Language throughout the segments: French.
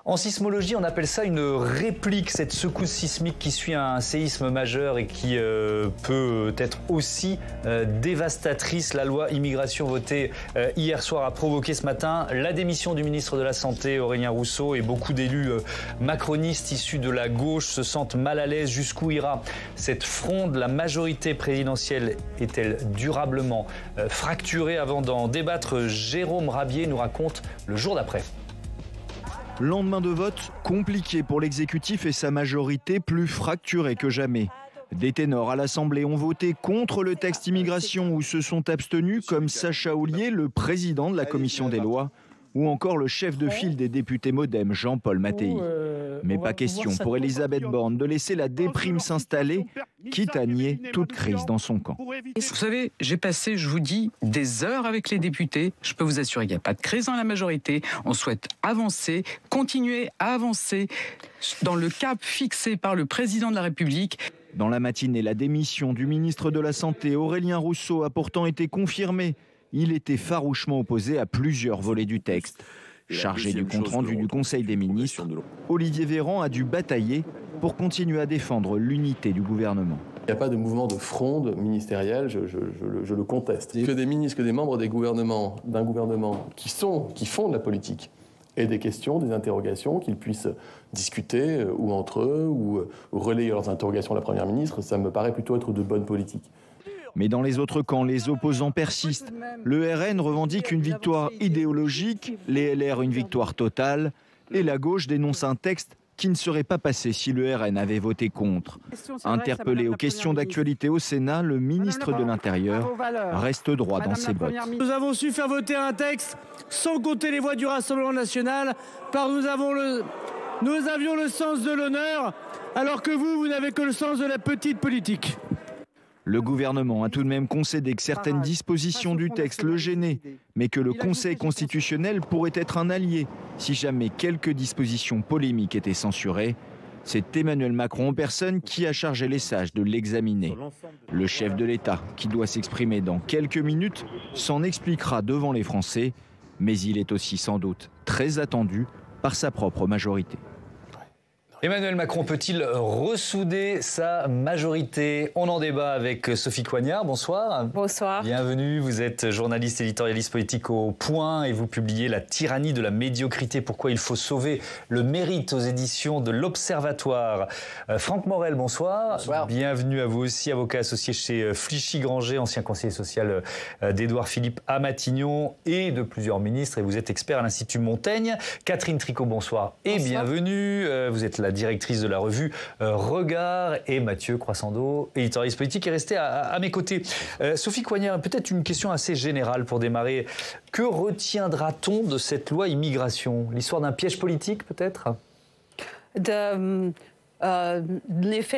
En sismologie, on appelle ça une réplique, cette secousse sismique qui suit un séisme majeur et qui peut être aussi dévastatrice. La loi immigration votée hier soir a provoqué ce matin la démission du ministre de la Santé, Aurélien Rousseau, et beaucoup d'élus macronistes issus de la gauche se sentent mal à l'aise. Jusqu'où ira cette fronde? La majorité présidentielle est-elle durablement fracturée? Avant d'en débattre, Jérôme Rabier nous raconte le jour d'après. Lendemain de vote, compliqué pour l'exécutif et sa majorité plus fracturée que jamais. Des ténors à l'Assemblée ont voté contre le texte immigration ou se sont abstenus, comme Sacha Houlié, le président de la commission des lois, ou encore le chef de file des députés MoDem, Jean-Paul Mattei. Mais pas question pour Elisabeth Borne de laisser la déprime s'installer, quitte à nier toute crise dans son camp. Vous savez, j'ai passé, je vous dis, des heures avec les députés. Je peux vous assurer qu'il n'y a pas de crise dans la majorité. On souhaite avancer, continuer à avancer dans le cap fixé par le président de la République. Dans la matinée, la démission du ministre de la Santé, Aurélien Rousseau, a pourtant été confirmée. Il était farouchement opposé à plusieurs volets du texte. Chargé du compte-rendu du Conseil des ministres, Olivier Véran a dû batailler pour continuer à défendre l'unité du gouvernement. Il n'y a pas de mouvement de fronde ministérielle, je le conteste. Que des ministres, que des membres d'un gouvernement qui font de la politique aient des questions, des interrogations, qu'ils puissent discuter ou entre eux ou relayer leurs interrogations à la Première ministre, ça me paraît plutôt être de bonne politique. Mais dans les autres camps, les opposants persistent. Le RN revendique une victoire idéologique, les LR une victoire totale, et la gauche dénonce un texte qui ne serait pas passé si le RN avait voté contre. Interpellé aux questions d'actualité au Sénat, le ministre de l'Intérieur reste droit dans ses bottes. Nous avons su faire voter un texte sans compter les voix du Rassemblement national, car nous avions le sens de l'honneur, alors que vous n'avez que le sens de la petite politique. Le gouvernement a tout de même concédé que certaines dispositions du texte le gênaient, mais que le Conseil constitutionnel pourrait être un allié si jamais quelques dispositions polémiques étaient censurées. C'est Emmanuel Macron en personne qui a chargé les sages de l'examiner. Le chef de l'État, qui doit s'exprimer dans quelques minutes, s'en expliquera devant les Français, mais il est aussi sans doute très attendu par sa propre majorité. Emmanuel Macron peut-il ressouder sa majorité? On en débat avec Sophie Coignard. Bonsoir. Bonsoir. Bienvenue. Vous êtes journaliste éditorialiste politique au Point et vous publiez La tyrannie de la médiocrité. Pourquoi il faut sauver le mérite aux éditions de l'Observatoire. Franck Morel, bonsoir. Bonsoir. Bienvenue à vous aussi, avocat associé chez Flichy-Granger, ancien conseiller social d'Édouard Philippe à Matignon et de plusieurs ministres. Et vous êtes expert à l'Institut Montaigne. Catherine Tricot, bonsoir. Et bienvenue. Vous êtes la directrice de la revue Regard, et Mathieu Croissando, éditorialiste politique, est resté à mes côtés. Sophie Coignard, peut-être une question assez générale pour démarrer. Que retiendra-t-on de cette loi immigration? L'histoire d'un piège politique, peut-être? L'effet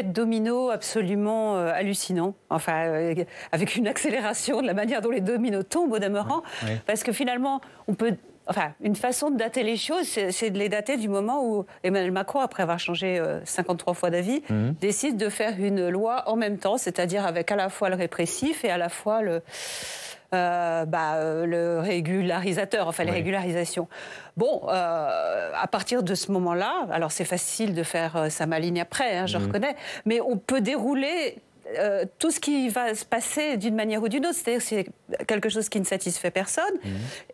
de domino absolument hallucinant, enfin avec une accélération de la manière dont les dominos tombent au demeurant, parce que finalement on peut... Enfin, une façon de dater les choses, c'est de les dater du moment où Emmanuel Macron, après avoir changé 53 fois d'avis, décide de faire une loi en même temps, c'est-à-dire avec à la fois le répressif et à la fois le régularisateur, enfin les régularisations. Bon, à partir de ce moment-là, alors c'est facile de faire sa maligne après, hein, je reconnais, mais on peut dérouler... tout ce qui va se passer d'une manière ou d'une autre, c'est-à-dire c'est quelque chose qui ne satisfait personne.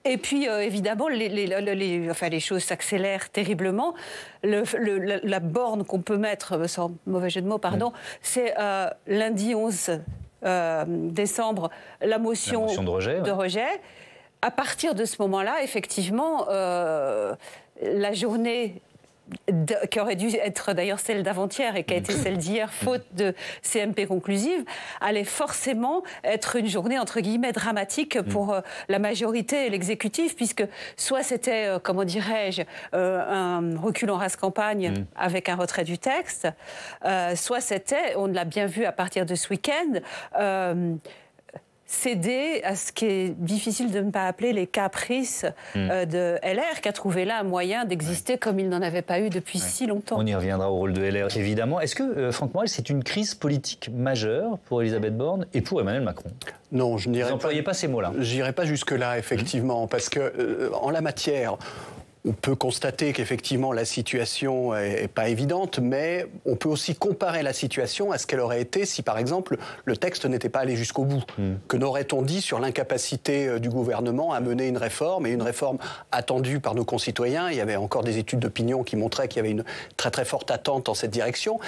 Et puis, évidemment, les choses s'accélèrent terriblement. La borne qu'on peut mettre, sans mauvais jeu de mots, pardon, c'est lundi 11 décembre, la motion de rejet. À partir de ce moment-là, effectivement, la journée... qui aurait dû être d'ailleurs celle d'avant-hier et qui a été celle d'hier, faute de CMP conclusive, allait forcément être une journée, entre guillemets, dramatique pour la majorité et l'exécutif, puisque soit c'était, comment dirais-je, un recul en race campagne avec un retrait du texte, soit c'était, on l'a bien vu à partir de ce week-end, céder à ce qui est difficile de ne pas appeler les caprices de LR, qui a trouvé là un moyen d'exister comme il n'en avait pas eu depuis si longtemps. On y reviendra au rôle de LR, évidemment. Est-ce que, Franck Morel, c'est une crise politique majeure pour Elisabeth Borne et pour Emmanuel Macron? Non, je n'irai pas. Vous n'employez pas ces mots-là. J'irai pas jusque-là, effectivement, parce que en la matière, On peut constater qu'effectivement la situation n'est pas évidente, mais on peut aussi comparer la situation à ce qu'elle aurait été si, par exemple, le texte n'était pas allé jusqu'au bout. Que n'aurait-on dit sur l'incapacité du gouvernement à mener une réforme, et une réforme attendue par nos concitoyens? Il y avait encore des études d'opinion qui montraient qu'il y avait une très très forte attente dans cette direction.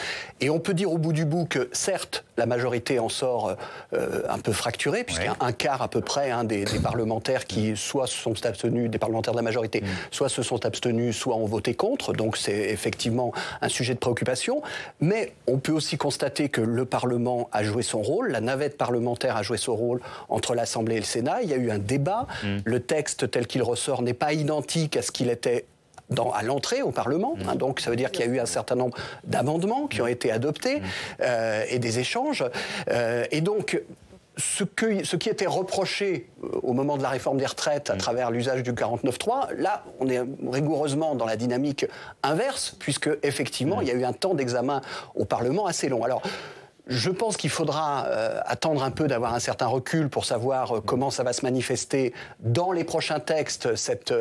Et on peut dire au bout du bout que, certes, la majorité en sort un peu fracturée, puisqu'il y a un quart à peu près des parlementaires qui soit se sont abstenus, des parlementaires de la majorité, soit se sont abstenus, soit ont voté contre. Donc c'est effectivement un sujet de préoccupation. Mais on peut aussi constater que le Parlement a joué son rôle, la navette parlementaire a joué son rôle entre l'Assemblée et le Sénat. Il y a eu un débat. Le texte tel qu'il ressort n'est pas identique à ce qu'il était à l'entrée au Parlement. Donc ça veut dire qu'il y a eu un certain nombre d'amendements qui ont été adoptés et des échanges. Et donc ce qui était reproché au moment de la réforme des retraites à travers l'usage du 49.3, là, on est rigoureusement dans la dynamique inverse, puisque effectivement, il y a eu un temps d'examen au Parlement assez long. Alors, je pense qu'il faudra attendre un peu d'avoir un certain recul pour savoir comment ça va se manifester dans les prochains textes, cette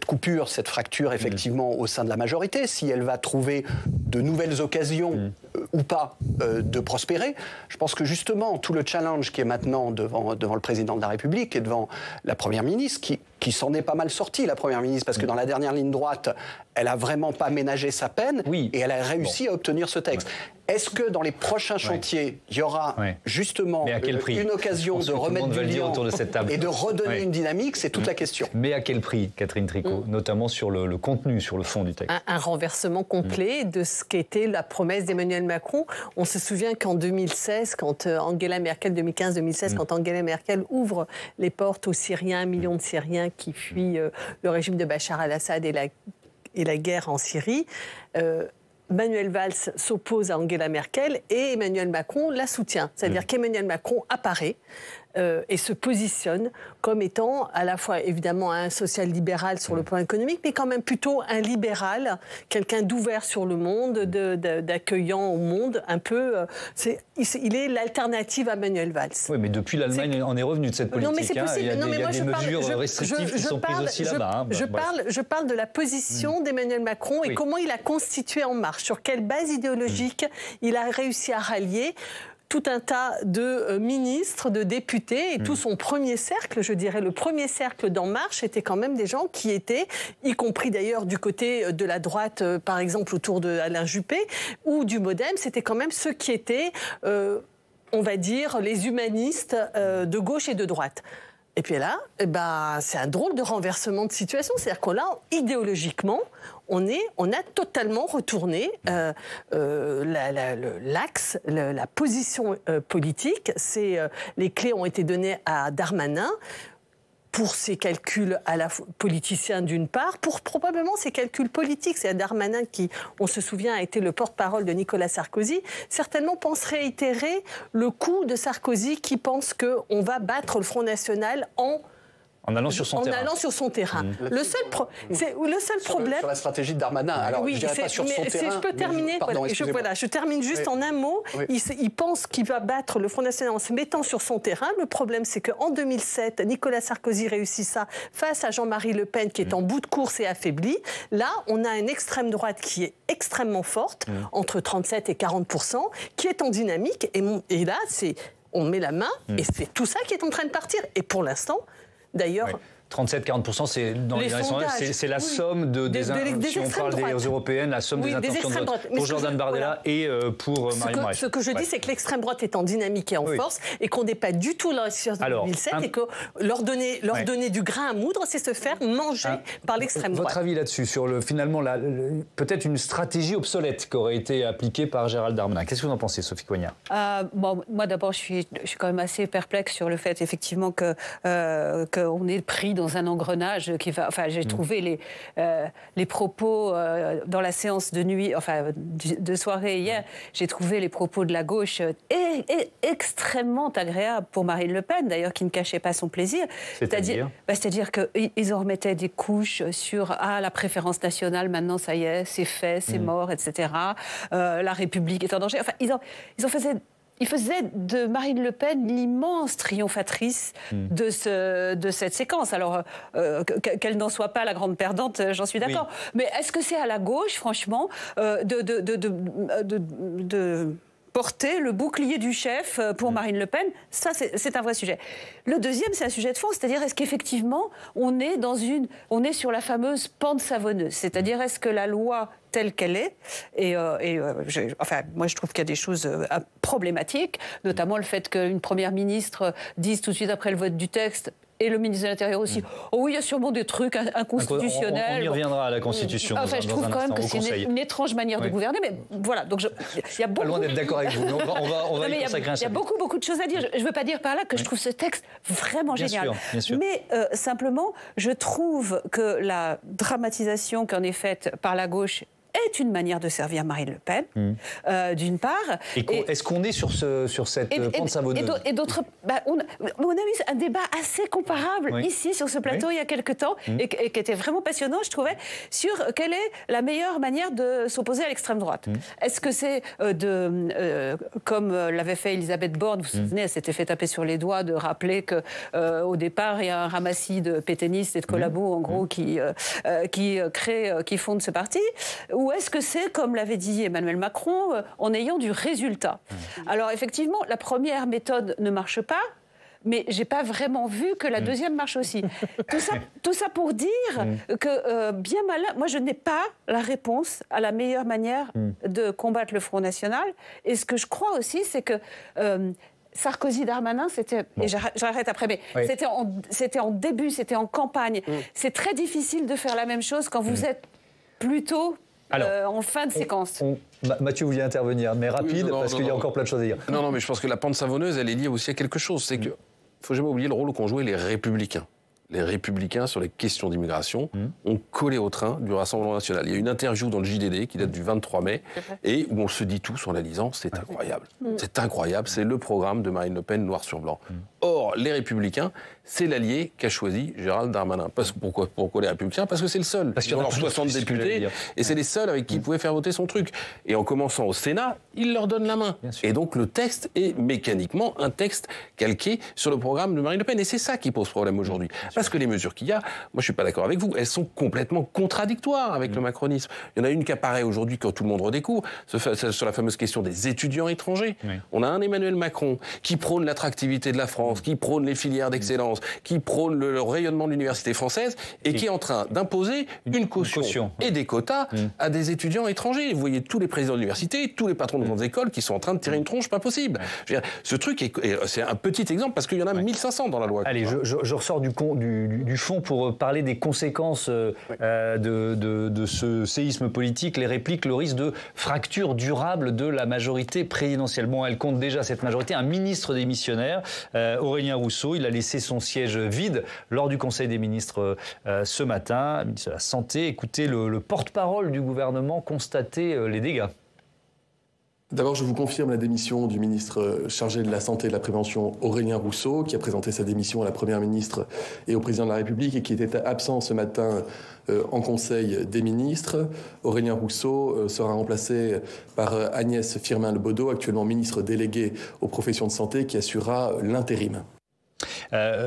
coupure, cette fracture effectivement au sein de la majorité, si elle va trouver de nouvelles occasions ou pas de prospérer. Je pense que justement tout le challenge qui est maintenant devant le président de la République et devant la Première ministre, qui s'en est pas mal sortie, la Première ministre, parce que dans la dernière ligne droite, elle a vraiment pas ménagé sa peine et elle a réussi à obtenir ce texte. Est-ce que dans les prochains chantiers, il y aura justement une occasion de remettre du liant et de redonner une dynamique? C'est toute la question. Mais à quel prix, Catherine Tricot, notamment sur le contenu, sur le fond du texte? Un renversement complet de ce qu'était la promesse d'Emmanuel Macron. On se souvient qu'en 2016, quand Angela Merkel, 2015-2016, quand Angela Merkel ouvre les portes aux Syriens, 1 million de Syriens qui fuient le régime de Bachar al-Assad et la guerre en Syrie, Manuel Valls s'oppose à Angela Merkel et Emmanuel Macron la soutient. C'est-à-dire qu'Emmanuel Macron apparaît et se positionne comme étant à la fois évidemment un social-libéral sur le plan économique, mais quand même plutôt un libéral, quelqu'un d'ouvert sur le monde, d'accueillant au monde, un peu. Il est l'alternative à Manuel Valls. Oui, mais depuis l'Allemagne en est revenue de cette politique. Non, mais c'est possible. Il y a des mesures restrictives qui sont prises aussi là-bas. Je parle de la position d'Emmanuel Macron et comment il a constitué En Marche, sur quelle base idéologique il a réussi à rallier tout un tas de ministres, de députés, et tout son premier cercle, je dirais le premier cercle d'En Marche, était quand même des gens qui étaient, y compris d'ailleurs du côté de la droite, par exemple autour de Alain Juppé, ou du Modem, c'était quand même ceux qui étaient, on va dire, les humanistes de gauche et de droite. Et puis là, c'est un drôle de renversement de situation, c'est-à-dire que là, idéologiquement, on a totalement retourné l'axe, la position politique. Les clés ont été données à Darmanin pour ses calculs à la politicien d'une part, pour probablement ses calculs politiques. C'est Darmanin qui, on se souvient, a été le porte-parole de Nicolas Sarkozy, certainement pense réitérer le coup de Sarkozy qui pense qu'on va battre le Front National en allant sur son terrain. Le seul problème... Sur la stratégie de Darmanin. Alors, oui, je dirais pas sur son terrain. Je peux terminer. Je termine juste en un mot. Oui. Il pense qu'il va battre le Front National en se mettant sur son terrain. Le problème, c'est qu'en 2007, Nicolas Sarkozy réussit ça face à Jean-Marie Le Pen, qui est en bout de course et affaibli. Là, on a une extrême droite qui est extrêmement forte, entre 37 et 40%, qui est en dynamique. Et là, on met la main, et c'est tout ça qui est en train de partir. Et pour l'instant... D'ailleurs, 37-40%, c'est la somme si on parle des européennes, la somme des intentions de vote pour Jordan Bardella et pour Marine Maréchal. Ce que je dis, c'est que l'extrême droite est en dynamique et en force, et qu'on n'est pas du tout là sur 2007, et que leur donner du grain à moudre, c'est se faire manger par l'extrême droite. Votre avis là-dessus, sur finalement peut-être une stratégie obsolète qui aurait été appliquée par Gérald Darmanin. Qu'est-ce que vous en pensez, Sophie Coignard? Moi d'abord, je suis quand même assez perplexe sur le fait effectivement qu'on est pris dans un engrenage qui va... Enfin, j'ai trouvé les propos dans la séance de nuit, de soirée hier, j'ai trouvé les propos de la gauche extrêmement agréables pour Marine Le Pen, d'ailleurs, qui ne cachait pas son plaisir. C'est-à-dire qu'ils en remettaient des couches sur la préférence nationale, maintenant ça y est, c'est fait, c'est mort, etc. La République est en danger. Enfin, ils en faisaient il faisait de Marine Le Pen l'immense triomphatrice de cette séquence. Alors, qu'elle n'en soit pas la grande perdante, j'en suis d'accord. Oui. Mais est-ce que c'est à la gauche, franchement, de porter le bouclier du chef pour Marine Le Pen? Ça, c'est un vrai sujet. Le deuxième, c'est un sujet de fond, c'est-à-dire est-ce qu'effectivement, on est sur la fameuse pente savonneuse, c'est-à-dire est-ce que la loi telle qu'elle est, moi je trouve qu'il y a des choses problématiques, notamment le fait qu'une première ministre dise tout de suite après le vote du texte, et le ministre de l'Intérieur aussi, oh oui, il y a sûrement des trucs inconstitutionnels. On y reviendra à la Constitution. Enfin, je trouve quand même que c'est une étrange manière de gouverner, mais voilà. Donc il y a beaucoup. Pas loin d'être d'accord avec vous, mais on va y consacrer un chapitre. Il y a beaucoup de choses à dire. Je ne veux pas dire par là que je trouve ce texte vraiment génial. Bien sûr. Mais simplement, je trouve que la dramatisation qui en est faite par la gauche est une manière de servir Marine Le Pen, d'une part. Est-ce qu'on est sur cette pente savonneuse? Et d'autre part, on a eu un débat assez comparable ici, sur ce plateau, il y a quelque temps, et qui était vraiment passionnant, je trouvais, sur quelle est la meilleure manière de s'opposer à l'extrême droite. Est-ce que c'est comme l'avait fait Elisabeth Borne, vous vous souvenez, elle s'était fait taper sur les doigts de rappeler qu'au départ, il y a un ramassis de pétainistes et de collabos, en gros, qui fondent ce parti? Ou est-ce que c'est, comme l'avait dit Emmanuel Macron, en ayant du résultat? Alors effectivement, la première méthode ne marche pas, mais j'ai pas vraiment vu que la deuxième marche aussi. Tout ça pour dire que, bien malin, moi je n'ai pas la réponse à la meilleure manière de combattre le Front National. Et ce que je crois aussi, c'est que Sarkozy-Darmanin, c'était, et j'arrête après, mais c'était en début, c'était en campagne. C'est très difficile de faire la même chose quand vous êtes plutôt en fin de séquence. Mathieu, vous vouliez intervenir, mais rapide, parce qu'il y a encore plein de choses à dire. Non, mais je pense que la pente savonneuse, elle est liée aussi à quelque chose. C'est que, faut jamais oublier le rôle qu'ont joué les Républicains. Les Républicains, sur les questions d'immigration, ont collé au train du Rassemblement national. Il y a une interview dans le JDD qui date du 23 mai, et où on se dit tous en la lisant, c'est incroyable. C'est incroyable, c'est le programme de Marine Le Pen noir sur blanc. Or, les Républicains, c'est l'allié qu'a choisi Gérald Darmanin. Pourquoi les Républicains? Parce que c'est le seul. Parce qu'il y en a 60 députés, et c'est les seuls avec qui il pouvait faire voter son truc. Et en commençant au Sénat, il leur donne la main. Et donc le texte est mécaniquement un texte calqué sur le programme de Marine Le Pen. Et c'est ça qui pose problème aujourd'hui. Parce que les mesures qu'il y a, moi je suis pas d'accord avec vous, elles sont complètement contradictoires avec le macronisme. Il y en a une qui apparaît aujourd'hui quand tout le monde redécouvre, sur la fameuse question des étudiants étrangers. On a un Emmanuel Macron qui prône l'attractivité de la France, qui prône les filières d'excellence, qui prône le rayonnement de l'université française et qui est en train d'imposer une caution et des quotas à des étudiants étrangers. Vous voyez tous les présidents d'université, tous les patrons de grandes écoles qui sont en train de tirer une tronche pas possible. Je veux dire, ce truc, c'est un petit exemple parce qu'il y en a 1500 dans la loi. Allez, je ressors du fond pour parler des conséquences de ce séisme politique, les répliques, le risque de fracture durable de la majorité présidentielle. Bon, elle compte déjà, cette majorité, un ministre démissionnaire, Aurélien Rousseau. Il a laissé son siège vide lors du Conseil des ministres ce matin. Le ministre de la Santé, écoutez le porte-parole du gouvernement constater les dégâts. D'abord, je vous confirme la démission du ministre chargé de la Santé et de la Prévention, Aurélien Rousseau, qui a présenté sa démission à la Première ministre et au Président de la République et qui était absent ce matin en Conseil des ministres. Aurélien Rousseau sera remplacé par Agnès Firmin-Lebaudot, actuellement ministre déléguée aux professions de santé, qui assurera l'intérim.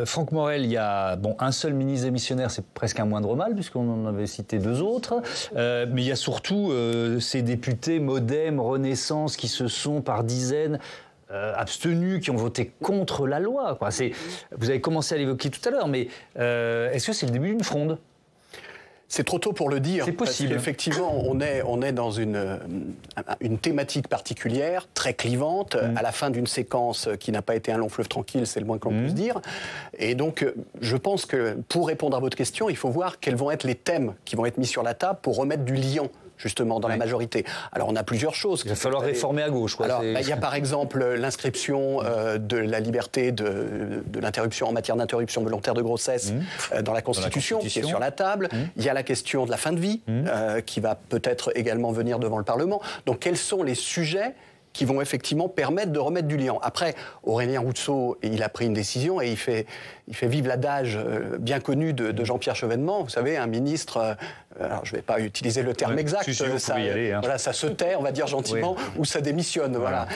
Franck Morel, il y a un seul ministre démissionnaire, c'est presque un moindre mal, puisqu'on en avait cité deux autres. Mais il y a surtout ces députés Modem, Renaissance, qui se sont par dizaines abstenus, qui ont voté contre la loi. Vous avez commencé à l'évoquer tout à l'heure, mais est-ce que c'est le début d'une fronde ? C'est trop tôt pour le dire. C'est possible. Parce qu'effectivement, on est dans une thématique particulière, très clivante, à la fin d'une séquence qui n'a pas été un long fleuve tranquille, c'est le moins que l'on puisse dire. Et donc, je pense que pour répondre à votre question, il faut voir quels vont être les thèmes qui vont être mis sur la table pour remettre du liant justement dans la majorité. Alors on a plusieurs choses. Il va falloir réformer à gauche. Alors il y a par exemple l'inscription de la liberté de l'interruption en matière d'interruption volontaire de grossesse dans la Constitution qui est sur la table. Il y a la question de la fin de vie qui va peut-être également venir devant le Parlement. Donc quels sont les sujets qui vont effectivement permettre de remettre du lien. Après, Aurélien Rousseau, il a pris une décision et il fait vivre l'adage bien connu de Jean-Pierre Chevènement. Vous savez, un ministre, alors je ne vais pas utiliser le terme exact, voilà, ça se tait, on va dire gentiment, ou ça démissionne. Voilà.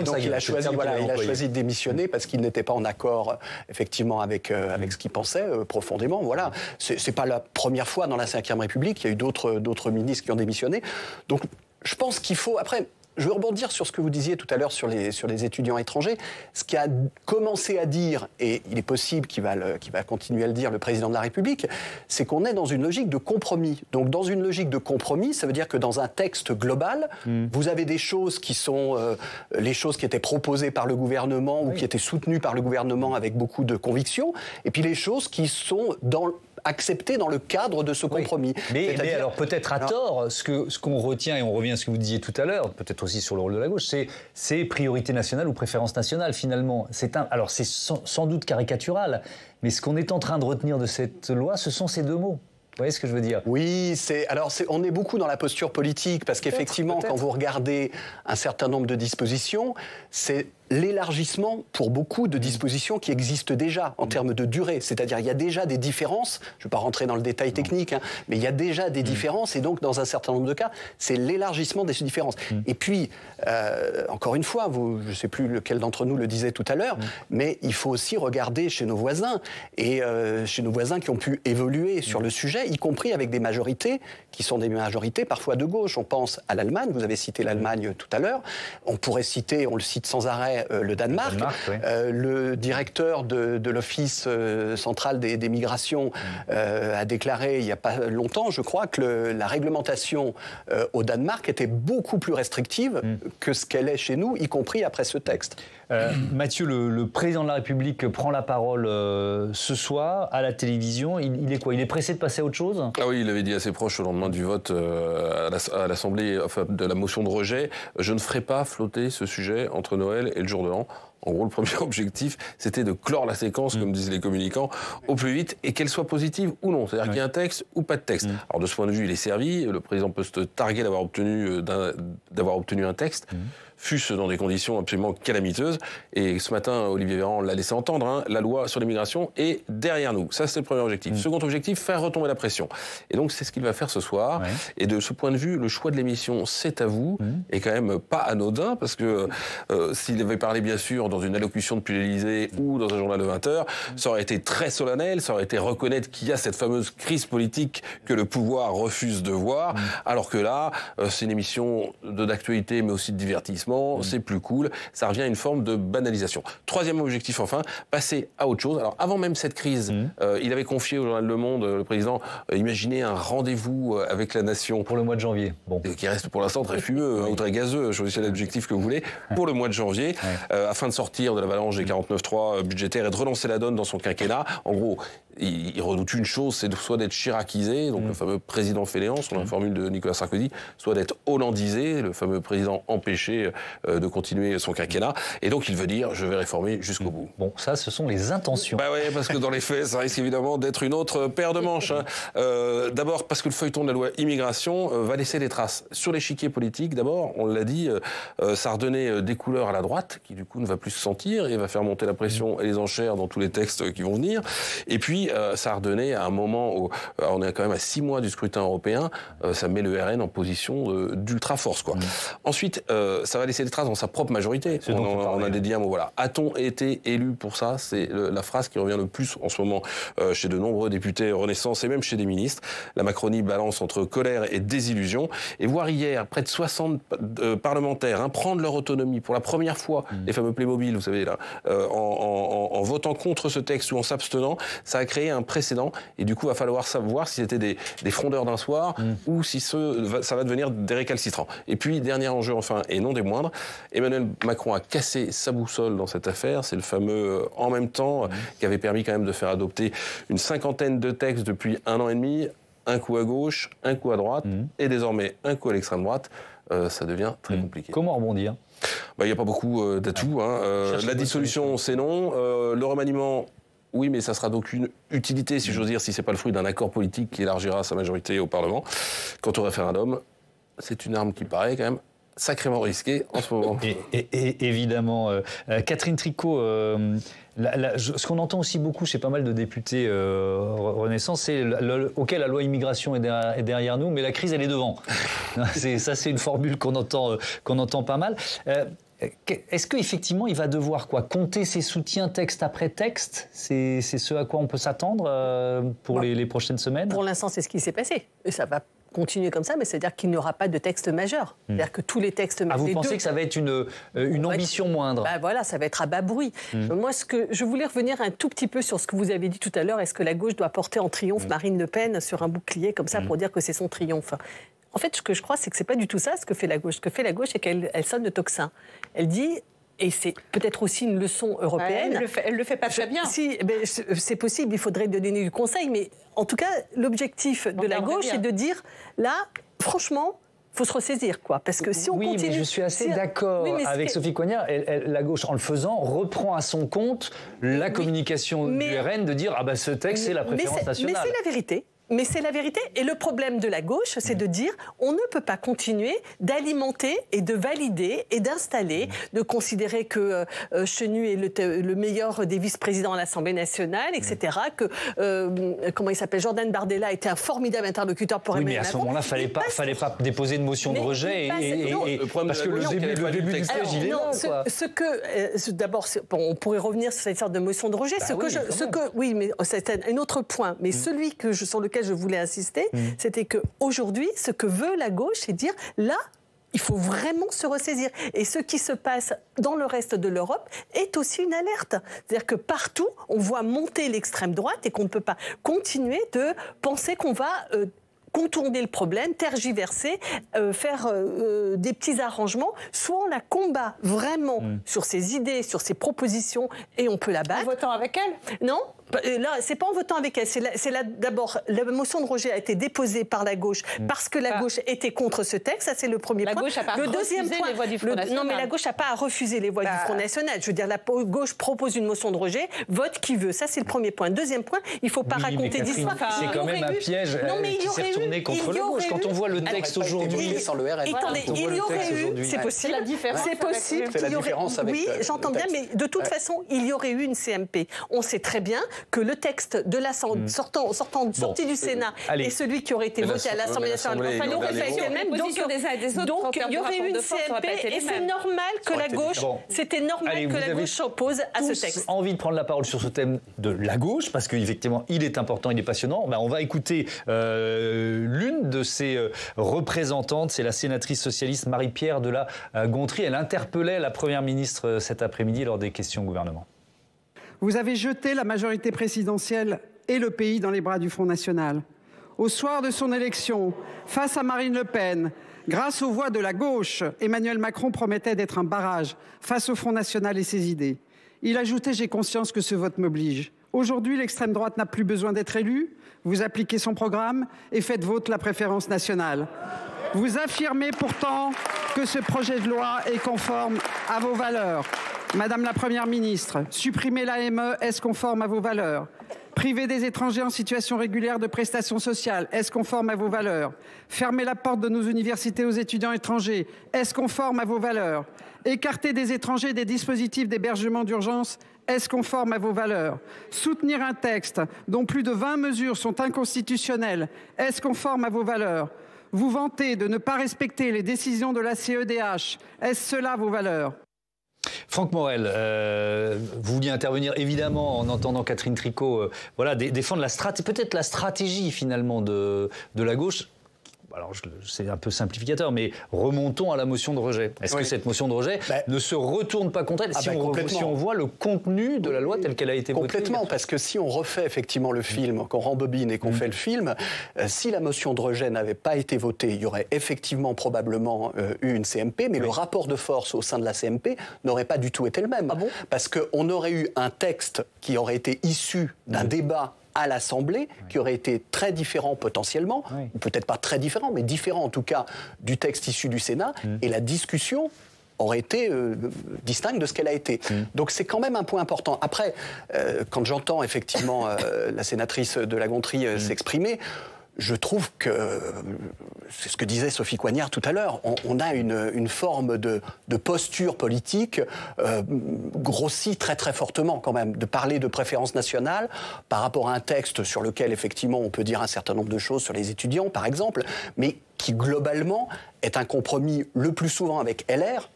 Donc il a choisi de démissionner parce qu'il n'était pas en accord, effectivement, avec ce qu'il pensait profondément. Voilà. C'est pas la première fois dans la Ve République, il y a eu d'autres ministres qui ont démissionné. Donc je pense qu'il faut... Après, je veux rebondir sur ce que vous disiez tout à l'heure sur les étudiants étrangers. Ce qui a commencé à dire, et il est possible qu'il va continuer à le dire, le président de la République, c'est qu'on est dans une logique de compromis. Donc dans une logique de compromis, ça veut dire que dans un texte global, vous avez des choses qui sont les choses qui étaient proposées par le gouvernement ou qui étaient soutenues par le gouvernement avec beaucoup de conviction, et puis les choses qui sont accepté dans le cadre de ce compromis. Mais alors peut-être à tort, ce qu'on retient, et on revient à ce que vous disiez tout à l'heure, peut-être aussi sur le rôle de la gauche, c'est priorité nationale ou préférence nationale finalement. Alors c'est sans doute caricatural, mais ce qu'on est en train de retenir de cette loi, ce sont ces deux mots. Vous voyez ce que je veux dire? Oui, on est beaucoup dans la posture politique, parce qu'effectivement, quand vous regardez un certain nombre de dispositions, c'est l'élargissement pour beaucoup de dispositions qui existent déjà en termes de durée. C'est-à-dire il y a déjà des différences, je ne vais pas rentrer dans le détail technique, mais il y a déjà des différences, et donc dans un certain nombre de cas, c'est l'élargissement des différences. Et puis, encore une fois, je ne sais plus lequel d'entre nous le disait tout à l'heure, mais il faut aussi regarder chez nos voisins, et chez nos voisins qui ont pu évoluer sur le sujet, y compris avec des majorités qui sont des majorités parfois de gauche. On pense à l'Allemagne, vous avez cité l'Allemagne tout à l'heure, on pourrait citer, on le cite sans arrêt, le Danemark. Le directeur de l'Office central des migrations a déclaré il n'y a pas longtemps, je crois, que la réglementation au Danemark était beaucoup plus restrictive que ce qu'elle est chez nous, y compris après ce texte. Mathieu, le président de la République prend la parole ce soir à la télévision. Il est quoi? Il est pressé de passer à autre chose? Ah oui, il avait dit assez proche au lendemain du vote à l'Assemblée, enfin, de la motion de rejet. Je ne ferai pas flotter ce sujet entre Noël et le jour de l'an. En gros, le premier objectif, c'était de clore la séquence, comme disaient les communicants, au plus vite, et qu'elle soit positive ou non. C'est-à-dire qu'il y a un texte ou pas de texte. Alors de ce point de vue, il est servi. Le président peut se targuer d'avoir obtenu un texte. Fût-ce dans des conditions absolument calamiteuses. Et ce matin, Olivier Véran l'a laissé entendre, la loi sur l'immigration est derrière nous. Ça, c'est le premier objectif. Second objectif, faire retomber la pression. Et donc, c'est ce qu'il va faire ce soir. Et de ce point de vue, le choix de l'émission, c'est à vous, et quand même pas anodin, parce que s'il avait parlé, bien sûr, dans une allocution depuis l'Élysée ou dans un journal de 20h, ça aurait été très solennel, ça aurait été reconnaître qu'il y a cette fameuse crise politique que le pouvoir refuse de voir, alors que là, c'est une émission d'actualité, mais aussi de divertissement. C'est plus cool, ça revient à une forme de banalisation. Troisième objectif enfin, passer à autre chose. Alors avant même cette crise, il avait confié au journal Le Monde, le président, imaginez un rendez-vous avec la nation. Pour le mois de janvier. Bon. Qui reste pour l'instant très fumeux ou très gazeux, choisissez l'objectif que vous voulez, pour le mois de janvier, afin de sortir de l'avalanche des 49.3 budgétaires et de relancer la donne dans son quinquennat. En gros, il redoute une chose, c'est soit d'être chiracisé, donc le fameux président fainéant, sur la formule de Nicolas Sarkozy, soit d'être hollandisé, le fameux président empêché de continuer son quinquennat. Et donc il veut dire, je vais réformer jusqu'au bout. Bon, ça, ce sont les intentions. Bah oui, parce que dans les faits, ça risque évidemment d'être une autre paire de manches. D'abord, parce que le feuilleton de la loi immigration va laisser des traces. Sur l'échiquier politique, d'abord, on l'a dit, ça a redonné des couleurs à la droite, qui du coup ne va plus se sentir, et va faire monter la pression et les enchères dans tous les textes qui vont venir. Et puis, ça a redonné à un moment où on est quand même à 6 mois du scrutin européen, ça met le RN en position d'ultra-force, quoi. Ensuite, ça va laisser des traces dans sa propre majorité. On a dédié un mot, voilà. A-t-on été élu pour ça? C'est la phrase qui revient le plus en ce moment chez de nombreux députés Renaissance et même chez des ministres. La Macronie balance entre colère et désillusion. Et voir hier près de 60 parlementaires prendre leur autonomie pour la première fois, les fameux Playmobil, vous savez, là, en votant contre ce texte ou en s'abstenant, ça a créé un précédent. Et du coup, il va falloir savoir si c'était des frondeurs d'un soir ou si ça va devenir des récalcitrants. Et puis, dernier enjeu, enfin, et non des moindres, Emmanuel Macron a cassé sa boussole dans cette affaire. C'est le fameux « en même temps » qui avait permis quand même de faire adopter une 50aine de textes depuis 1 an et demi, un coup à gauche, un coup à droite, et désormais un coup à l'extrême droite. Ça devient très compliqué. Comment rebondir? Il n'y a pas beaucoup d'atouts. La dissolution, c'est non. Le remaniement, oui, mais ça sera d'aucune utilité, si j'ose dire, si ce n'est pas le fruit d'un accord politique qui élargira sa majorité au Parlement. Quant au référendum, c'est une arme qui paraît quand même sacrément risqué en ce moment. Et évidemment, Catherine Tricot, ce qu'on entend aussi beaucoup chez pas mal de députés Renaissance, c'est OK, la loi immigration est derrière nous, mais la crise, elle est devant. Ça, c'est une formule qu'on entend pas mal. Est-ce qu'effectivement, il va devoir compter ses soutiens texte après texte? C'est ce à quoi on peut s'attendre pour les prochaines semaines? Pour l'instant, c'est ce qui s'est passé. Et ça va continuer comme ça, mais c'est-à-dire qu'il n'y aura pas de texte majeur. C'est-à-dire que tous les textes... vous pensez que ça va être une ambition moindre? Voilà, ça va être à bas bruit. Moi, je voulais revenir un tout petit peu sur ce que vous avez dit tout à l'heure. Est-ce que la gauche doit porter en triomphe Marine Le Pen sur un bouclier comme ça pour dire que c'est son triomphe? En fait, ce que je crois, c'est que c'est pas du tout ça ce que fait la gauche. Ce que fait la gauche, c'est qu'elle sonne le tocsin. Elle dit... Et c'est peut-être aussi une leçon européenne. Elle le fait pas très bien. Si, c'est possible, il faudrait donner du conseil, mais en tout cas, l'objectif de la gauche, c'est de dire, là, franchement, il faut se ressaisir, quoi. Parce que si on continue... Oui, mais je suis assez d'accord avec Sophie Coignard. La gauche, en le faisant, reprend à son compte la communication du RN de dire, ce texte, c'est la préférence nationale. Mais c'est la vérité. Mais c'est la vérité. Et le problème de la gauche, c'est de dire on ne peut pas continuer d'alimenter et de valider et d'installer, de considérer que Chenu est le meilleur des vice-présidents à l'Assemblée nationale, etc. Que, comment il s'appelle, Jordan Bardella était un formidable interlocuteur pour Emmanuel Macron. Mais à ce moment-là, fallait pas déposer de motion de rejet. Parce que le début du stage, il est là. D'abord, on pourrait revenir sur cette sorte de motion de rejet. Oui, mais c'est un autre point. Mais celui sur lequel je voulais insister, c'était qu'aujourd'hui, ce que veut la gauche, c'est dire, là, il faut vraiment se ressaisir. Et ce qui se passe dans le reste de l'Europe est aussi une alerte. C'est-à-dire que partout, on voit monter l'extrême droite et qu'on ne peut pas continuer de penser qu'on va... contourner le problème, tergiverser, faire des petits arrangements. Soit on la combat vraiment sur ses idées, sur ses propositions, et on peut la battre. En votant avec elle? Non. Là, c'est pas en votant avec elle. D'abord, la motion de rejet a été déposée par la gauche parce que la gauche était contre ce texte. Ça, c'est le premier point. La gauche n'a pas refusé les voix du Front National. Non, mais la gauche n'a pas à refuser les voix du Front National. Je veux dire, la gauche propose une motion de rejet, vote qui veut. Ça, c'est le premier point. Deuxième point, il ne faut pas raconter d'histoire. C'est quand même un piège qui s'est retourné contre la gauche. Quand on voit le texte aujourd'hui... Il y aurait eu... C'est possible. C'est possible qu'il y aurait... Oui, j'entends bien, mais de toute façon, il y aurait eu une CMP. On sait très bien que le texte de sorti du Sénat et celui qui aurait été voté à l'Assemblée nationale, il aurait fait le même. Donc il y aurait eu une CMP et c'est normal que la gauche, c'était normal que la gauche s'oppose à ce texte. Envie de prendre la parole sur ce thème de la gauche parce qu'effectivement il est important, il est passionnant. On va écouter l'une de ses représentantes, c'est la sénatrice socialiste Marie-Pierre de la Gontrie. Elle interpellait la Première ministre cet après-midi lors des questions au gouvernement. Vous avez jeté la majorité présidentielle et le pays dans les bras du Front National. Au soir de son élection, face à Marine Le Pen, grâce aux voix de la gauche, Emmanuel Macron promettait d'être un barrage face au Front National et ses idées. Il ajoutait « J'ai conscience que ce vote m'oblige ». Aujourd'hui, l'extrême droite n'a plus besoin d'être élue. Vous appliquez son programme et faites vôtre la préférence nationale. Vous affirmez pourtant que ce projet de loi est conforme à vos valeurs. Madame la Première ministre, supprimer l'AME, est-ce conforme à vos valeurs? Priver des étrangers en situation régulière de prestations sociales, est-ce conforme à vos valeurs? Fermer la porte de nos universités aux étudiants étrangers, est-ce conforme à vos valeurs? Écarter des étrangers des dispositifs d'hébergement d'urgence, est-ce conforme à vos valeurs? Soutenir un texte dont plus de 20 mesures sont inconstitutionnelles, est-ce conforme à vos valeurs? Vous vantez de ne pas respecter les décisions de la CEDH, est-ce cela vos valeurs? Franck Morel, vous vouliez intervenir évidemment en entendant Catherine Tricot défendre peut-être la stratégie finalement de la gauche. Alors c'est un peu simplificateur, mais remontons à la motion de rejet. Est-ce que cette motion de rejet ne se retourne pas contre elle si on voit le contenu de la loi telle qu'elle a été votée? Complètement, parce que si on refait effectivement le film, qu'on rembobine et qu'on fait le film, si la motion de rejet n'avait pas été votée, il y aurait effectivement probablement eu une CMP, mais le rapport de force au sein de la CMP n'aurait pas du tout été le même. Parce qu'on aurait eu un texte qui aurait été issu d'un débat à l'Assemblée, qui aurait été très différent potentiellement, ou peut-être pas très différent, mais différent en tout cas du texte issu du Sénat, et la discussion aurait été distincte de ce qu'elle a été. Donc c'est quand même un point important. Après, quand j'entends effectivement la sénatrice de la Gontrie s'exprimer, je trouve que, c'est ce que disait Sophie Coignard tout à l'heure, on a une forme de posture politique grossie très très fortement quand même, de parler de préférence nationale par rapport à un texte sur lequel effectivement on peut dire un certain nombre de choses sur les étudiants par exemple, mais qui globalement est un compromis le plus souvent avec LR.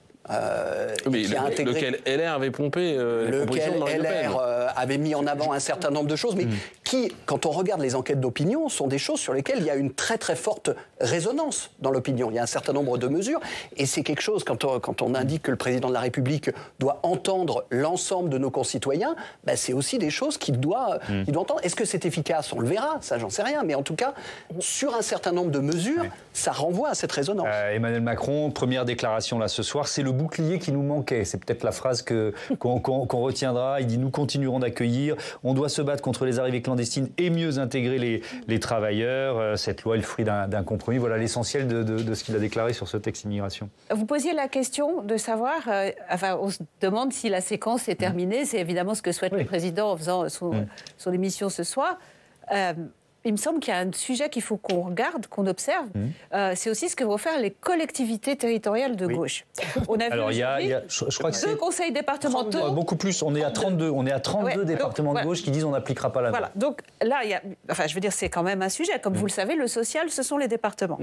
Mais lequel LR avait pompé lequel LR avait mis en avant un certain nombre de choses, mais qui, quand on regarde les enquêtes d'opinion, sont des choses sur lesquelles il y a une très très forte résonance dans l'opinion. Il y a un certain nombre de mesures, et c'est quelque chose, quand on indique que le président de la République doit entendre l'ensemble de nos concitoyens, ben c'est aussi des choses qu'il doit entendre. Est-ce que c'est efficace? On le verra, ça j'en sais rien, mais en tout cas, sur un certain nombre de mesures, ça renvoie à cette résonance. Emmanuel Macron, première déclaration là ce soir, c'est le bouclier qui nous manquait. C'est peut-être la phrase qu'on retiendra. Il dit « Nous continuerons d'accueillir, on doit se battre contre les arrivées clandestines et mieux intégrer les travailleurs. » Cette loi est le fruit d'un compromis. Voilà l'essentiel de ce qu'il a déclaré sur ce texte immigration. Vous posiez la question de savoir, on se demande si la séquence est terminée. C'est évidemment ce que souhaite le président en faisant son émission ce soir. Il me semble qu'il y a un sujet qu'il faut qu'on regarde, qu'on observe. C'est aussi ce que vont faire les collectivités territoriales de gauche. On a vu je crois que c'est 2 conseils départementaux. Beaucoup plus. On est à 32. On est à 32 départements de gauche qui disent on n'appliquera pas la loi. Voilà. Donc là, je veux dire, c'est quand même un sujet. Comme vous le savez, le social, ce sont les départements.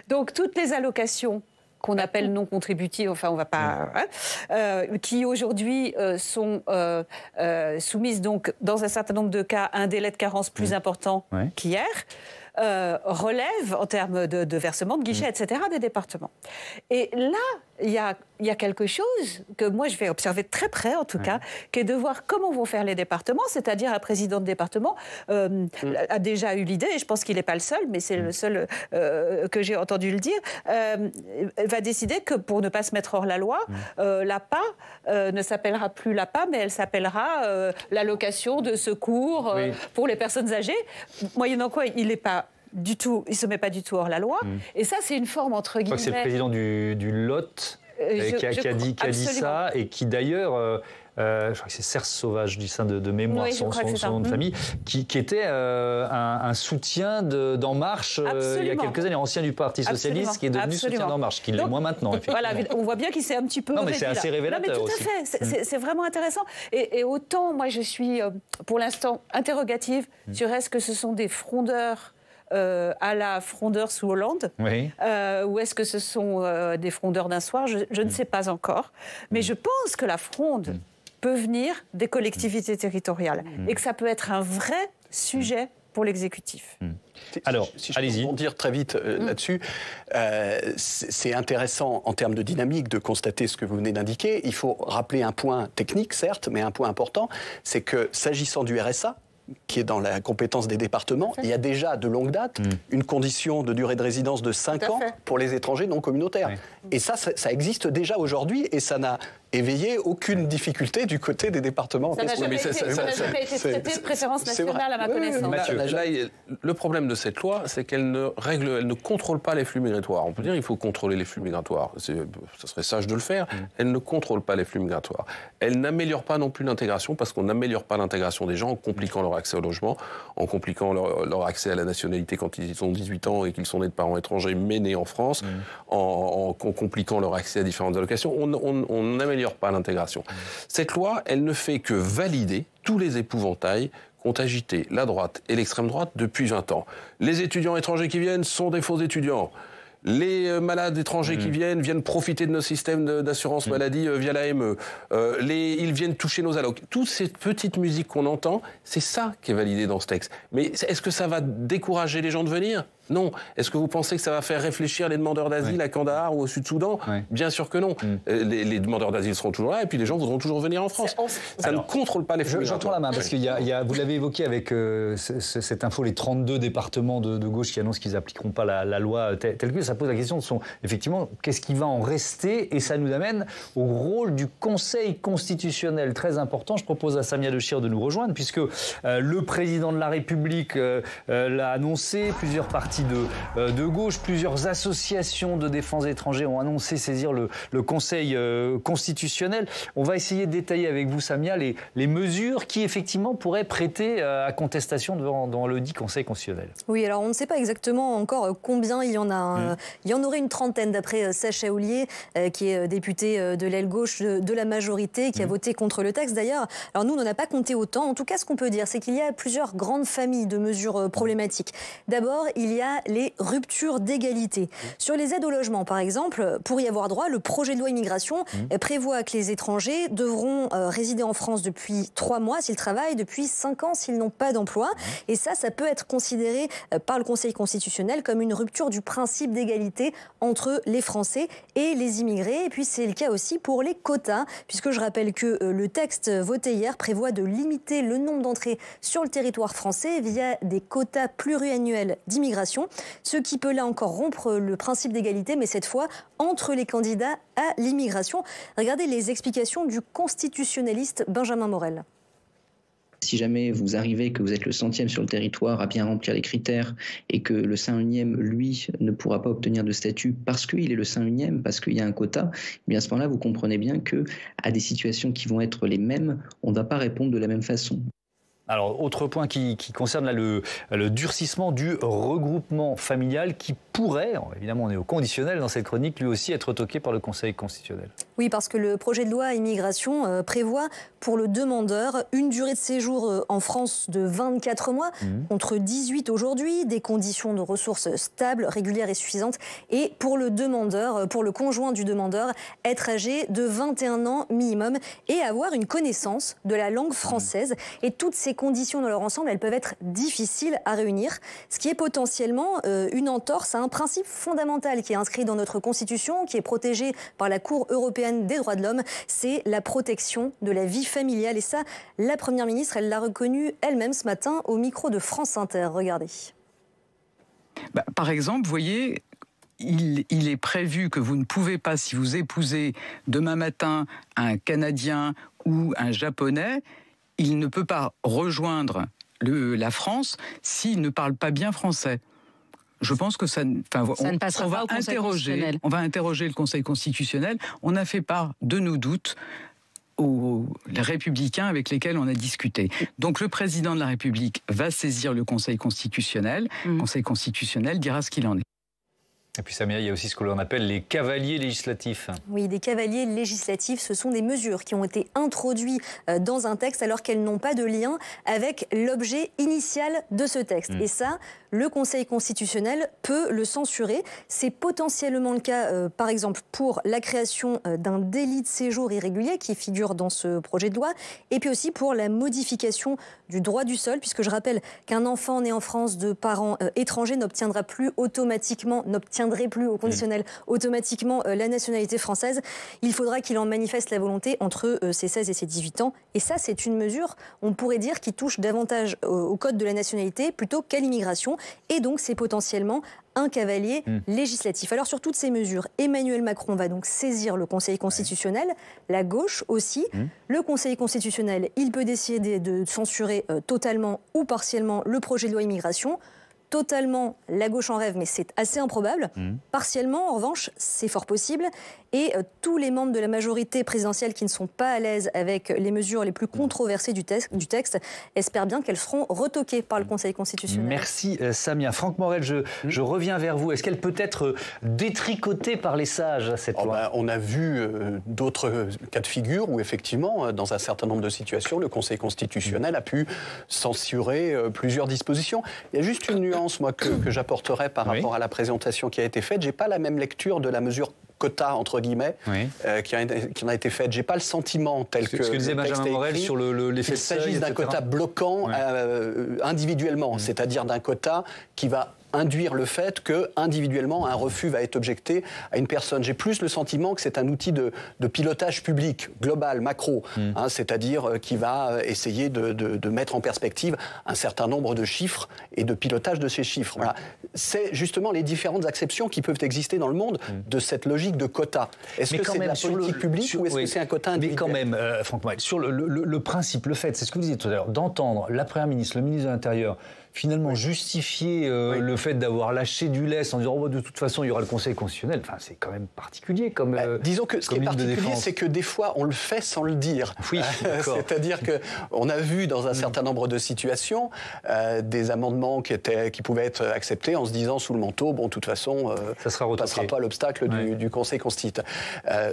Donc toutes les allocations qu'on appelle non contributives, enfin on va pas, qui aujourd'hui sont soumises donc dans un certain nombre de cas à un délai de carence plus important qu'hier, relèvent en termes de versement, de guichet, etc. des départements. Et là, il y a quelque chose que moi je vais observer de très près en tout cas, qui est de voir comment vont faire les départements, c'est-à-dire un président de département a déjà eu l'idée, et je pense qu'il n'est pas le seul, mais c'est le seul que j'ai entendu le dire, va décider que pour ne pas se mettre hors la loi, l'APA ne s'appellera plus l'APA, mais elle s'appellera l'allocation de secours pour les personnes âgées, moyennant quoi il n'est pas du tout, il ne se met pas du tout hors la loi. Et ça, c'est une forme, entre guillemets... Je crois que c'est le président du Lot qui a dit ça, et qui d'ailleurs... je crois que c'est Serge Sauvage, du sein de mémoire, son nom de famille, qui était un soutien d'En Marche il y a quelques années, ancien du Parti Socialiste, qui est devenu soutien d'En Marche, qui l'est moins maintenant. Voilà, on voit bien qu'il s'est un petit peu... Non, mais c'est assez révélateur. Non, mais tout à fait, c'est vraiment intéressant. Et autant, moi, je suis, pour l'instant, interrogative sur est-ce que ce sont des frondeurs à la frondeur sous Hollande, ou est-ce que ce sont des frondeurs d'un soir, je ne sais pas encore. Mais je pense que la fronde peut venir des collectivités territoriales et que ça peut être un vrai sujet pour l'exécutif. Alors, si je peux dire très vite là-dessus, c'est intéressant en termes de dynamique de constater ce que vous venez d'indiquer. Il faut rappeler un point technique, certes, mais un point important, c'est que s'agissant du RSA, qui est dans la compétence des départements, il y a déjà de longue date une condition de durée de résidence de 5 ans pour les étrangers non communautaires. Et ça existe déjà aujourd'hui, et ça n'a éveillé aucune difficulté du côté des départements. Ça n'a jamais été traité de préférence nationale à ma connaissance. Là, le problème de cette loi, c'est qu'elle ne contrôle pas les flux migratoires. On peut dire qu'il faut contrôler les flux migratoires. Ça serait sage de le faire. Elle ne contrôle pas les flux migratoires. Elle n'améliore pas non plus l'intégration, parce qu'on n'améliore pas l'intégration des gens en compliquant leur accès au logement, en compliquant leur accès à la nationalité quand ils ont 18 ans et qu'ils sont nés de parents étrangers mais nés en France, en compliquant leur accès à différentes allocations. On n'améliore pas l'intégration. Cette loi, elle ne fait que valider tous les épouvantails qu'ont agité la droite et l'extrême droite depuis 20 ans. Les étudiants étrangers qui viennent sont des faux étudiants. Les malades étrangers qui viennent profiter de nos systèmes d'assurance maladie via l'AME. Ils viennent toucher nos allocs. Toutes ces petites musiques qu'on entend, c'est ça qui est validé dans ce texte. Mais est-ce que ça va décourager les gens de venir ? Non. Est-ce que vous pensez que ça va faire réfléchir les demandeurs d'asile à Kandahar ou au Sud-Soudan ? Bien sûr que non. Les demandeurs d'asile seront toujours là et puis les gens voudront toujours venir en France. Ça ne contrôle pas les flux. J'entends la main parce qu'il y a, vous l'avez évoqué avec cette info, les 32 départements de gauche qui annoncent qu'ils n'appliqueront pas la loi telle que. Ça pose la question de effectivement, qu'est-ce qui va en rester ? Et ça nous amène au rôle du Conseil constitutionnel, très important. Je propose à Samia Dechir de nous rejoindre, puisque le président de la République l'a annoncé, plusieurs partis partis de gauche. Plusieurs associations de défense étrangers ont annoncé saisir le Conseil constitutionnel. On va essayer de détailler avec vous, Samia, les mesures qui effectivement pourraient prêter à contestation devant le dit Conseil constitutionnel. Oui, alors on ne sait pas exactement encore combien il y en a. Il y en aurait une trentaine d'après Sacha Houlié, qui est député de l'aile gauche de la majorité, qui a voté contre le texte d'ailleurs. Alors nous, on n'en a pas compté autant. En tout cas, ce qu'on peut dire, c'est qu'il y a plusieurs grandes familles de mesures problématiques. D'abord, il y a les ruptures d'égalité. Sur les aides au logement, par exemple, pour y avoir droit, le projet de loi immigration prévoit que les étrangers devront résider en France depuis 3 mois s'ils travaillent, depuis 5 ans s'ils n'ont pas d'emploi. Et ça peut être considéré par le Conseil constitutionnel comme une rupture du principe d'égalité entre les Français et les immigrés. Et puis c'est le cas aussi pour les quotas, puisque je rappelle que le texte voté hier prévoit de limiter le nombre d'entrées sur le territoire français via des quotas pluriannuels d'immigration, ce qui peut là encore rompre le principe d'égalité, mais cette fois entre les candidats à l'immigration. Regardez les explications du constitutionnaliste Benjamin Morel. Si jamais vous arrivez que vous êtes le 100e sur le territoire à bien remplir les critères et que le 101e, lui, ne pourra pas obtenir de statut parce qu'il est le 101e, parce qu'il y a un quota, eh bien à ce moment-là, vous comprenez bien qu'à des situations qui vont être les mêmes, on ne va pas répondre de la même façon. Alors, autre point qui concerne là, le durcissement du regroupement familial qui pourrait, évidemment on est au conditionnel dans cette chronique, lui aussi être toqué par le Conseil constitutionnel. Oui, parce que le projet de loi immigration prévoit pour le demandeur une durée de séjour en France de 24 mois, contre 18 aujourd'hui, des conditions de ressources stables, régulières et suffisantes. Et pour le demandeur, pour le conjoint du demandeur, être âgé de 21 ans minimum et avoir une connaissance de la langue française. Et toutes ces conditions dans leur ensemble, elles peuvent être difficiles à réunir, ce qui est potentiellement une entorse à un principe fondamental qui est inscrit dans notre Constitution, qui est protégé par la Cour européenne des droits de l'homme, c'est la protection de la vie familiale. Et ça, la Première ministre, elle l'a reconnu elle-même ce matin au micro de France Inter. Regardez. Par exemple, vous voyez, il est prévu que vous ne pouvez pas, si vous épousez demain matin un Canadien ou un Japonais, il ne peut pas rejoindre la France s'il ne parle pas bien français. Je pense que ça ne passera pas au Conseil constitutionnel. On va interroger le Conseil constitutionnel. On a fait part de nos doutes aux républicains avec lesquels on a discuté. Donc le président de la République va saisir le Conseil constitutionnel. Le Conseil constitutionnel dira ce qu'il en est. Et puis Samia, il y a aussi ce que l'on appelle les cavaliers législatifs. Oui, des cavaliers législatifs, ce sont des mesures qui ont été introduites dans un texte alors qu'elles n'ont pas de lien avec l'objet initial de ce texte. Et ça, le Conseil constitutionnel peut le censurer. C'est potentiellement le cas, par exemple, pour la création d'un délit de séjour irrégulier qui figure dans ce projet de loi, et puis aussi pour la modification du droit du sol, puisque je rappelle qu'un enfant né en France de parents étrangers n'obtiendrait plus au conditionnel automatiquement la nationalité française. Il faudra qu'il en manifeste la volonté entre ses 16 et ses 18 ans. Et ça, c'est une mesure, on pourrait dire, qui touche davantage au code de la nationalité plutôt qu'à l'immigration. Et donc, c'est potentiellement un cavalier législatif. Alors, sur toutes ces mesures, Emmanuel Macron va donc saisir le Conseil constitutionnel, la gauche aussi. Le Conseil constitutionnel, il peut décider de censurer totalement ou partiellement le projet de loi immigration. Totalement, la gauche en rêve, mais c'est assez improbable. Partiellement, en revanche, c'est fort possible. Et tous les membres de la majorité présidentielle qui ne sont pas à l'aise avec les mesures les plus controversées du texte espèrent bien qu'elles seront retoquées par le Conseil constitutionnel. Merci Samia. Franck Morel, je reviens vers vous. Est-ce qu'elle peut être détricotée par les sages, cette loi ? On a vu d'autres cas de figure où, effectivement, dans un certain nombre de situations, le Conseil constitutionnel a pu censurer plusieurs dispositions. Il y a juste une nuance, moi, que j'apporterais par rapport à la présentation qui a été faite. Je n'ai pas la même lecture de la mesure quota, entre guillemets, qui en a été faite. J'ai pas le sentiment tel que ce que disait Benjamin Morel sur l'effet de seuil, il s'agisse d'un quota bloquant individuellement, c'est-à-dire d'un quota qui va induire le fait que individuellement un refus va être objecté à une personne. J'ai plus le sentiment que c'est un outil de pilotage public, global, macro, c'est-à-dire qui va essayer de mettre en perspective un certain nombre de chiffres et de pilotage de ces chiffres. Voilà. C'est justement les différentes acceptions qui peuvent exister dans le monde de cette logique de quota. Est-ce que c'est de la politique publique ou est-ce que c'est un quota individuel ? Mais quand même, Franck Morel, sur le principe, le fait, c'est ce que vous disiez tout à l'heure, d'entendre la Première ministre, le ministre de l'Intérieur, finalement justifier le fait d'avoir lâché du lest en disant de toute façon il y aura le Conseil constitutionnel, enfin, c'est quand même particulier comme disons que ce qui est particulier, c'est que des fois on le fait sans le dire. Oui, c'est-à-dire qu'on a vu dans un certain nombre de situations des amendements qui pouvaient être acceptés en se disant sous le manteau, bon, de toute façon, ça ne passera pas l'obstacle du Conseil constitutionnel.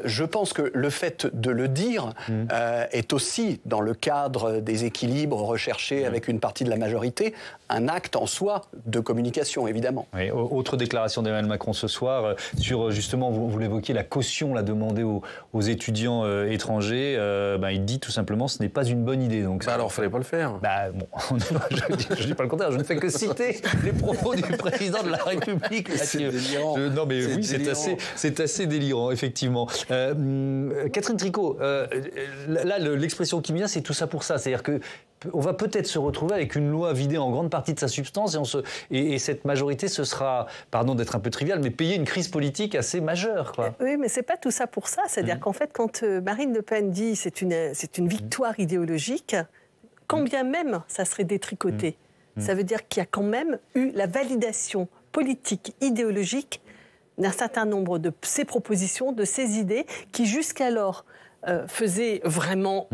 Je pense que le fait de le dire est aussi, dans le cadre des équilibres recherchés avec une partie de la majorité, un acte en soi de communication, évidemment. Oui, autre déclaration d'Emmanuel Macron ce soir sur, justement, vous l'évoquiez, la caution demandée aux étudiants étrangers. Il dit tout simplement ce n'est pas une bonne idée. Donc, alors, il ne fallait pas le faire. Je ne dis pas le contraire, je ne fais que citer les propos du président de la République. C'est délirant. Non, mais oui, c'est assez délirant, effectivement. Catherine Tricot, là, l'expression qui me vient, c'est tout ça pour ça. C'est-à-dire qu'on va peut-être se retrouver avec une loi vidée en grande partie de sa substance et cette majorité, ce sera, pardon d'être un peu trivial, mais payer une crise politique assez majeure, quoi. Oui, mais c'est pas tout ça pour ça. C'est-à-dire qu'en fait, quand Marine Le Pen dit c'est une victoire idéologique, quand bien même ça serait détricoté, ça veut dire qu'il y a quand même eu la validation politique, idéologique d'un certain nombre de ces propositions, de ces idées qui jusqu'alors faisaient vraiment,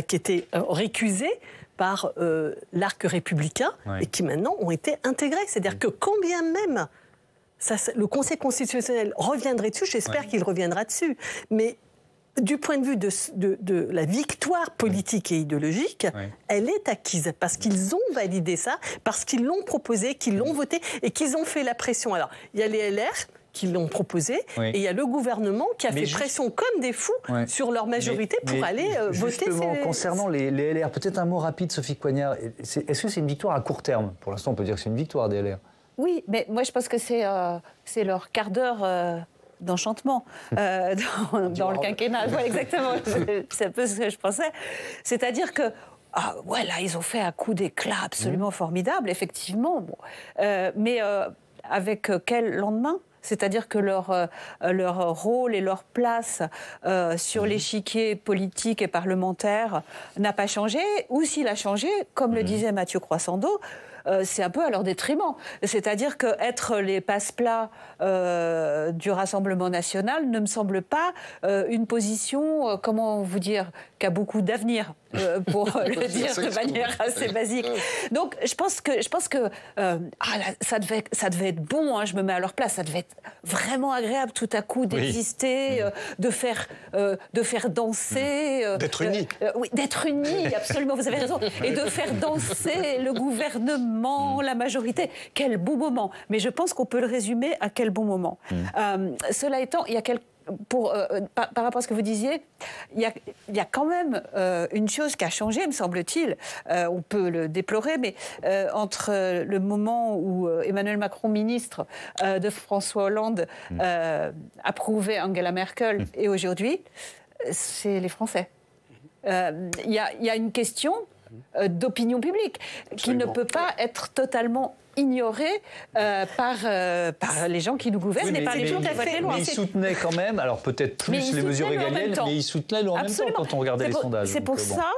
qui étaient récusées par l'arc républicain et qui maintenant ont été intégrées. C'est-à-dire que quand bien même le Conseil constitutionnel reviendrait dessus, j'espère qu'il reviendra dessus, mais du point de vue de la victoire politique et idéologique, elle est acquise parce qu'ils ont validé ça, parce qu'ils l'ont proposé, qu'ils l'ont voté et qu'ils ont fait la pression. Alors, il y a les LR qui l'ont proposé et il y a le gouvernement qui a fait pression comme des fous sur leur majorité pour aller voter. Justement, concernant les LR, peut-être un mot rapide, Sophie Coignard. Est-ce que c'est une victoire à court terme ? Pour l'instant, on peut dire que c'est une victoire des LR. Oui, mais moi je pense que c'est leur quart d'heure d'enchantement dans le quinquennat. Ouais, exactement, c'est un peu ce que je pensais. C'est-à-dire que là, ils ont fait un coup d'éclat absolument formidable, effectivement. Bon. Mais avec quel lendemain ? C'est-à-dire que leur rôle et leur place sur l'échiquier politique et parlementaire n'a pas changé, ou s'il a changé, comme le disait Mathieu Croissando, c'est un peu à leur détriment. C'est-à-dire qu'être les passe-plats du Rassemblement national ne me semble pas une position, comment vous dire, qui a beaucoup d'avenir, pour le dire de manière assez basique. Donc je pense que ça devait être bon, hein, je me mets à leur place, ça devait être vraiment agréable tout à coup d'exister, de faire danser... d'être unis. Oui, d'être unis, absolument, vous avez raison. Et de faire danser le gouvernement, la majorité. Quel beau moment. Mais je pense qu'on peut le résumer à quel bon moment. Cela étant, il y a par rapport à ce que vous disiez, il y a quand même une chose qui a changé, me semble-t-il. On peut le déplorer, mais entre le moment où Emmanuel Macron, ministre de François Hollande, approuvait Angela Merkel et aujourd'hui, c'est les Français. Il y a une question d'opinion publique qui ne peut pas être totalement ignorée par les gens qui nous gouvernent et par les gens qui votent les lois. Mais ils soutenaient quand même, alors peut-être plus les mesures régaliennes, mais ils soutenaient en même temps quand on regardait les sondages. C'est pour ça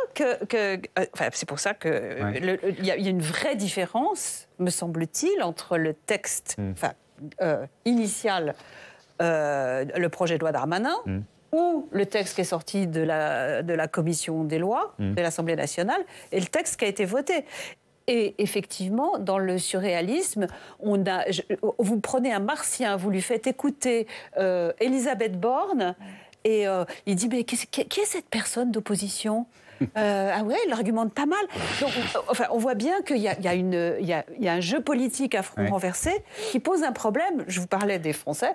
il y a une vraie différence, me semble-t-il, entre le texte initial, le projet de loi Darmanin, ou le texte qui est sorti de la commission des lois de l'Assemblée nationale, et le texte qui a été voté. Et effectivement, dans le surréalisme, vous prenez un martien, vous lui faites écouter Elisabeth Borne, et il dit « Mais qui est cette personne d'opposition ?» Ah ouais, il argumente pas mal. Donc, on voit bien qu'il y a un jeu politique à front renversé qui pose un problème, je vous parlais des Français,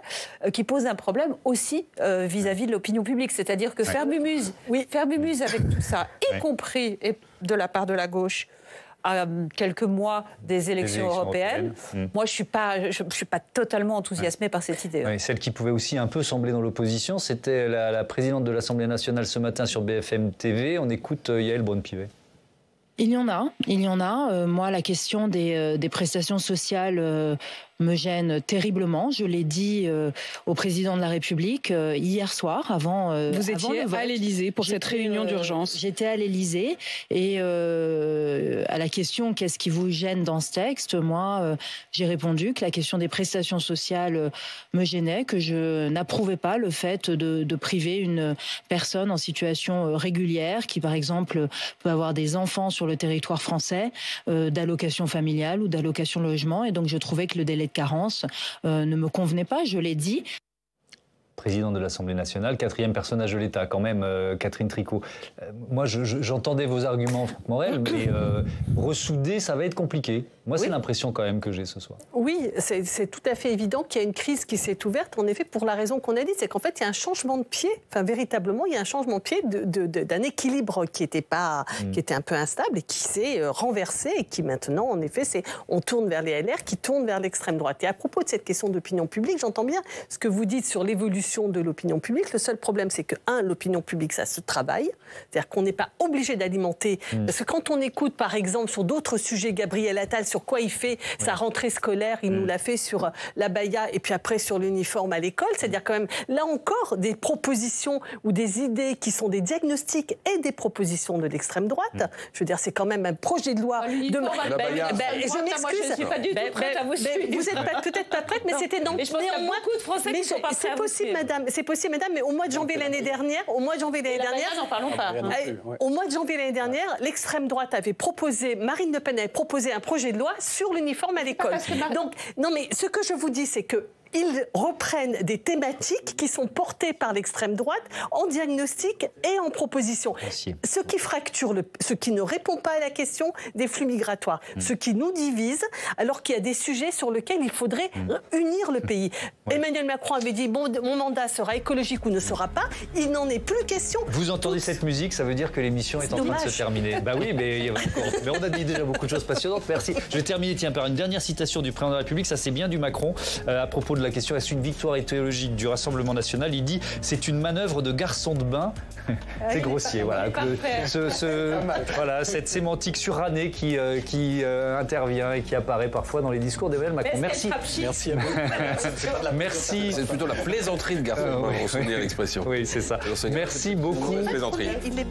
qui pose un problème aussi vis-à-vis de l'opinion publique. C'est-à-dire que faire mumuse avec tout ça, y compris de la part de la gauche, à quelques mois des élections européennes. Moi, je suis pas totalement enthousiasmée par cette idée. Oui, celle qui pouvait aussi un peu sembler dans l'opposition, c'était la présidente de l'Assemblée nationale ce matin sur BFM TV. On écoute Yaël Braun-Pivet. Il y en a. Moi, la question des prestations sociales me gêne terriblement. Je l'ai dit au président de la République hier soir, avant. Vous étiez à l'Élysée pour cette réunion d'urgence. J'étais à l'Élysée et à la question qu'est-ce qui vous gêne dans ce texte, moi, j'ai répondu que la question des prestations sociales me gênait, que je n'approuvais pas le fait de priver une personne en situation régulière qui, par exemple, peut avoir des enfants sur le territoire français, d'allocation familiale ou d'allocation logement. Et donc, je trouvais que le délai de carence ne me convenait pas, je l'ai dit. Président de l'Assemblée nationale, 4e personnage de l'État, quand même, Catherine Tricot. Moi, j'entendais vos arguments, Franck Morel, mais ressouder, ça va être compliqué. Moi, c'est l'impression quand même que j'ai ce soir. Oui, c'est tout à fait évident qu'il y a une crise qui s'est ouverte, en effet, pour la raison qu'on a dit, c'est qu'en fait, il y a un changement de pied, enfin, véritablement, il y a un changement de pied d'un équilibre qui était un peu instable et qui s'est renversé et qui maintenant, en effet, on tourne vers les LR qui tournent vers l'extrême droite. Et à propos de cette question d'opinion publique, j'entends bien ce que vous dites sur l'évolution de l'opinion publique. Le seul problème, c'est que, l'opinion publique, ça se travaille. C'est-à-dire qu'on n'est pas obligé d'alimenter. Parce que quand on écoute, par exemple, sur d'autres sujets, Gabriel Attal, sur quoi il fait sa rentrée scolaire, il nous l'a fait sur l'abaya et puis après sur l'uniforme à l'école. C'est-à-dire quand même, là encore, des propositions ou des idées qui sont des diagnostics et des propositions de l'extrême droite. Je veux dire, c'est quand même un projet de loi. Je m'excuse. Je ne suis pas du tout prête à vous suivre. Vous n'êtes peut-être pas prête, mais c'était mais je pense qu'il y a beaucoup de Français qui sont pas prêts à vous suivre. C'est possible, madame, mais au mois de janvier l'année dernière, n'en parlons pas. Au mois de janvier l'année dernière, l'extrême droite avait proposé, Marine Le Pen avait proposé un projet de loi sur l'uniforme à l'école. Donc, non, mais ce que je vous dis, c'est que ils reprennent des thématiques qui sont portées par l'extrême droite en diagnostic et en proposition. Ce qui fracture, ce qui ne répond pas à la question des flux migratoires, ce qui nous divise, alors qu'il y a des sujets sur lesquels il faudrait unir le pays. Emmanuel Macron avait dit, bon, mon mandat sera écologique ou ne sera pas, il n'en est plus question. Vous entendez cette musique, ça veut dire que l'émission est en train de se terminer. Bah oui, mais on a dit déjà beaucoup de choses passionnantes, merci. Je vais terminer par une dernière citation du président de la République, ça c'est bien du Macron, à propos de la question est-ce une victoire idéologique du Rassemblement national. Il dit c'est une manœuvre de garçon de bain. C'est grossier, voilà. Voilà, cette sémantique surannée qui intervient et qui apparaît parfois dans les discours d'Emmanuel Macron. Merci. Merci à vous. Merci. C'est plutôt la plaisanterie de garçon de bain, on se dit à l'expression. Oui, c'est ça. Merci beaucoup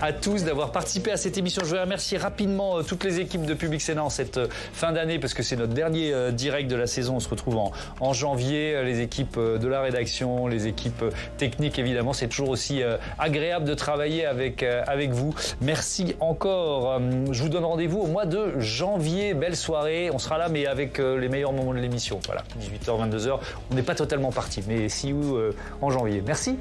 à tous d'avoir participé à cette émission. Je vais remercier rapidement toutes les équipes de Public Sénat en cette fin d'année parce que c'est notre dernier direct de la saison. On se retrouve en janvier. Les équipes de la rédaction, les équipes techniques, évidemment. C'est toujours aussi agréable de travailler avec vous. Merci encore. Je vous donne rendez-vous au mois de janvier. Belle soirée. On sera là, mais avec les meilleurs moments de l'émission. Voilà, 18h, 22h. On n'est pas totalement parti, mais si ou en janvier. Merci.